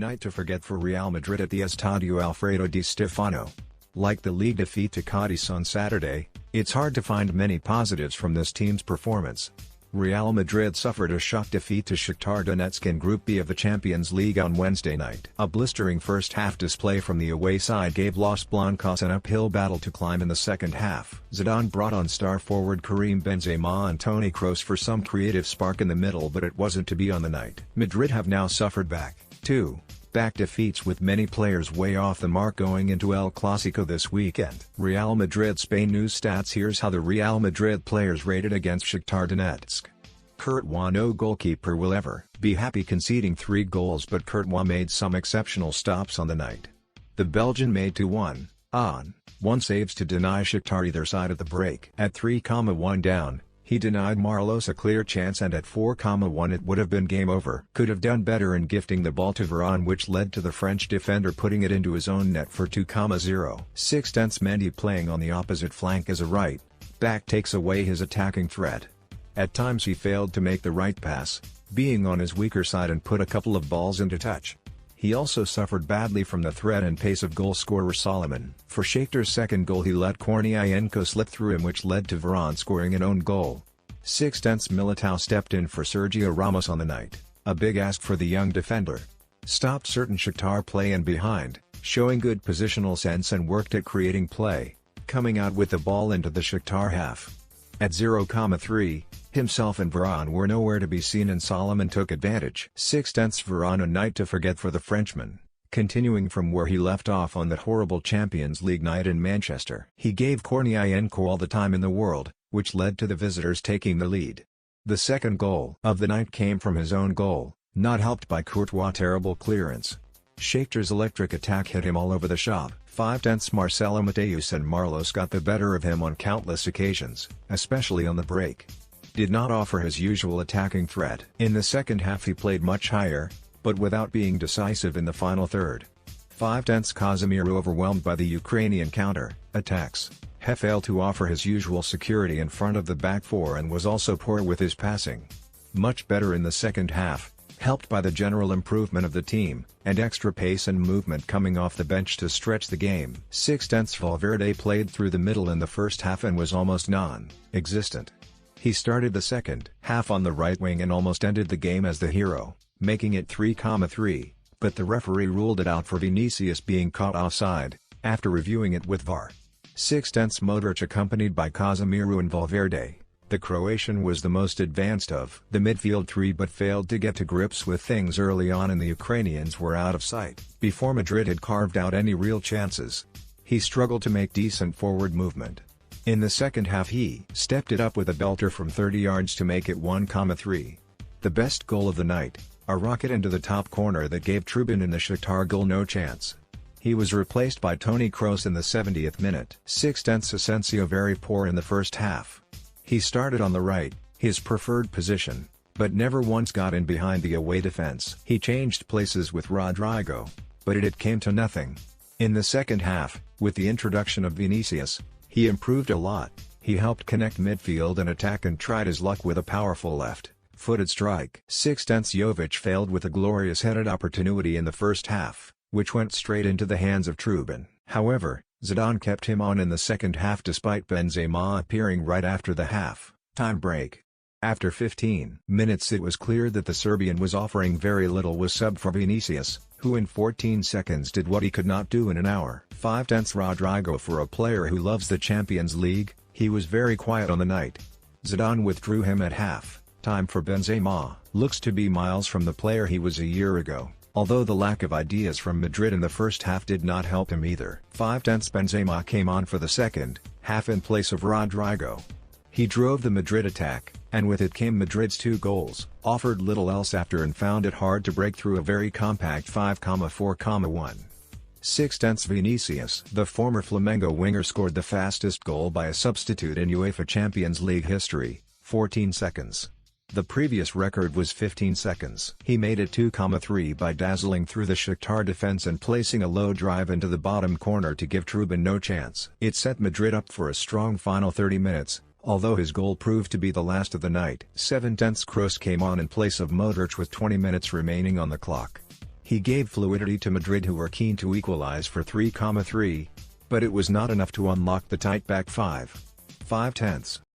night to forget for Real Madrid at the Estadio Alfredo Di Stéfano. Like the league defeat to Cádiz on Saturday, it's hard to find many positives from this team's performance. Real Madrid suffered a shock defeat to Shakhtar Donetsk in Group B of the Champions League on Wednesday night. A blistering first-half display from the away side gave Los Blancos an uphill battle to climb in the second half. Zidane brought on star forward Karim Benzema and Toni Kroos for some creative spark in the middle, but it wasn't to be on the night. Madrid have now suffered back-to-back defeats, with many players way off the mark going into El Clasico this weekend. Real Madrid Spain News Stats. Here's how the Real Madrid players rated against Shakhtar Donetsk. Courtois: no goalkeeper will ever be happy conceding 3 goals, but Courtois made some exceptional stops on the night. The Belgian made 2-1 saves to deny Shakhtar either side of the break. At 3-1 down, he denied Marlos a clear chance, and at 4-1 it would have been game over. Could have done better in gifting the ball to Varane, which led to the French defender putting it into his own net for 2-0. 6th Mendy, playing on the opposite flank as a right back, takes away his attacking threat. At times he failed to make the right pass, being on his weaker side, and put a couple of balls into touch. He also suffered badly from the threat and pace of goal scorer Solomon. For Shakhtar's second goal, he let Kornienko slip through him, which led to Varane scoring an own goal. 6th Militao stepped in for Sergio Ramos on the night, a big ask for the young defender. Stopped certain Shakhtar play in behind, showing good positional sense, and worked at creating play, coming out with the ball into the Shakhtar half. At 0-3, himself and Varane were nowhere to be seen, and Solomon took advantage. 6th Varane: a night to forget for the Frenchman, continuing from where he left off on that horrible Champions League night in Manchester. He gave Kornienko all the time in the world, which led to the visitors taking the lead. The second goal of the night came from his own goal, not helped by Courtois' terrible clearance. Shakhtar's electric attack hit him all over the shop. 5th Marcelo Mateus and Marlos got the better of him on countless occasions, especially on the break. Did not offer his usual attacking threat. In the second half he played much higher, but without being decisive in the final third. 5th Casemiro, overwhelmed by the Ukrainian counter-attacks, failed to offer his usual security in front of the back four, and was also poor with his passing. Much better in the second half, helped by the general improvement of the team, and extra pace and movement coming off the bench to stretch the game. 6th Valverde played through the middle in the first half and was almost non-existent. He started the second half on the right wing and almost ended the game as the hero, making it 3-3, but the referee ruled it out for Vinicius being caught offside, after reviewing it with VAR. 6th Modric, accompanied by Casemiro and Valverde. The Croatian was the most advanced of the midfield three, but failed to get to grips with things early on, and the Ukrainians were out of sight before Madrid had carved out any real chances. He struggled to make decent forward movement. In the second half he stepped it up with a belter from 30 yards to make it 1-3. The best goal of the night, a rocket into the top corner that gave Trubin in the Shakhtar goal no chance. He was replaced by Toni Kroos in the 70th minute. 6th Asensio, very poor in the first half. He started on the right, his preferred position, but never once got in behind the away defense. He changed places with Rodrigo, but it came to nothing. In the second half, with the introduction of Vinicius, he improved a lot. He helped connect midfield and attack, and tried his luck with a powerful left-footed strike. 6th Jovic failed with a glorious headed opportunity in the first half, which went straight into the hands of Trubin. However, Zidane kept him on in the second half despite Benzema appearing right after the half-time break. After 15 minutes it was clear that the Serbian was offering very little. Was subbed for Vinicius, who in 14 seconds did what he could not do in an hour. 5th Rodrigo: for a player who loves the Champions League, he was very quiet on the night. Zidane withdrew him at half-time for Benzema. Looks to be miles from the player he was a year ago, although the lack of ideas from Madrid in the first half did not help him either. 5th Benzema came on for the second half in place of Rodrigo. He drove the Madrid attack, and with it came Madrid's 2 goals. Offered little else after and found it hard to break through a very compact 5-4-1. 6th Vinicius: the former Flamengo winger scored the fastest goal by a substitute in UEFA Champions League history, 14 seconds. The previous record was 15 seconds. He made it 2-3 by dazzling through the Shakhtar defense and placing a low drive into the bottom corner to give Trubin no chance. It set Madrid up for a strong final 30 minutes, although his goal proved to be the last of the night. 7th Kroos came on in place of Modric with 20 minutes remaining on the clock. He gave fluidity to Madrid, who were keen to equalize for 3,3, but it was not enough to unlock the tight back 5.5.